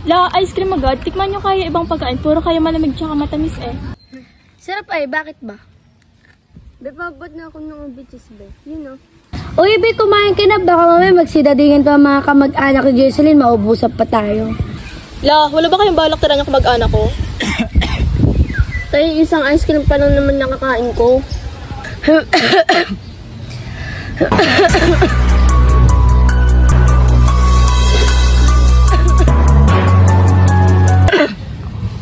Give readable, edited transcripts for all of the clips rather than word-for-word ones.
La, ice cream agad. Tikman nyo kaya ibang pagkain. Puro kayo malamig tsaka matamis eh. Sarap ay, bakit ba? Be, babot na ako ng bitches, be. You know. Uy, be, kumain ka na. Baka mamaya magsidadingin pa mga kamag-anak ni Jesseline. Maubusap pa tayo. La, wala ba kayong balak tira niyo kamag-anak ko? Tayo, isang ice cream pa lang naman nakakain ko.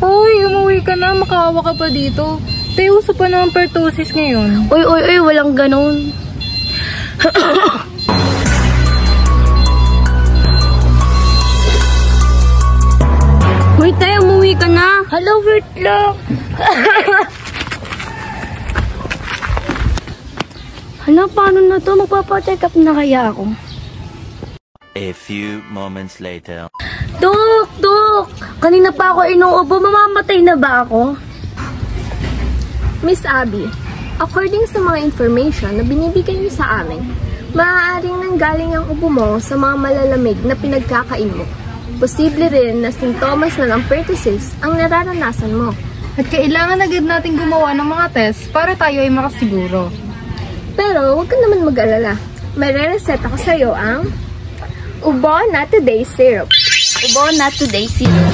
Uy, umuwi ka na. Makahawa ka pa dito. Tayo, uso pa naman pertussis ngayon. Uy, walang ganon. Uy, tayo, umuwi ka na. Hello, wait lang. Hala, paano na to? Magpapacheck up na kaya ako. A few moments later. Dok! Kanina pa ako inuubo. Mamamatay na ba ako? Miss Abby, according sa mga information na binibigay niyo sa amin, maaaring nanggaling ang ubo mo sa mga malalamig na pinagkakain mo. Posible rin na sintomas na ng pertussis ang nararanasan mo. At kailangan agad natin gumawa ng mga test para tayo ay makasiguro. Pero huwag ka naman mag-alala. May re-reset ako sa'yo ang Ubo Not Today Syrup. Ubo Not Today Syrup.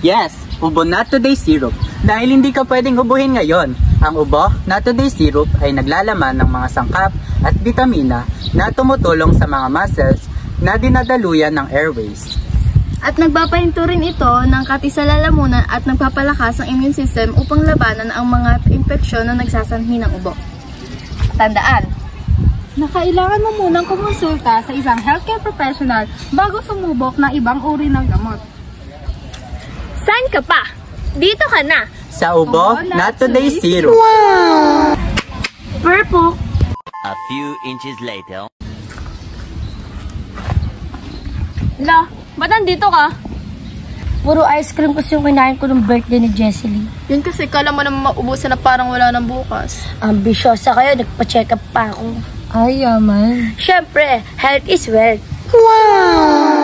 Yes, Ubo Not Today Syrup. Dahil hindi ka pwedeng ubuhin ngayon, ang Ubo Not Today Syrup ay naglalaman ng mga sangkap at bitamina na tumutulong sa mga muscles na dinadaluyan ng airways. At nagpapahinto rin ito ng kati sa lalamunan at nagpapalakas ang immune system upang labanan ang mga impeksyon na nagsasanhi ng ubo. Tandaan, Na kailangan mo munang kumonsulta sa isang healthcare professional bago sumubok ng ibang uri ng gamot. Saan ka pa? Dito ka na. Sa Ubo Not Today Syrup. wow! Purple! A few inches later. La, ba't nandito ka? Puro ice cream kasi yung kinain ko ng birthday ni Jesseline. Yun kasi kala mo naman maubusan na parang wala nang bukas. Ambisyosa kayo, nagpa-check up pa ako. Ay, yaman. Siyempre, health is wealth. Wow!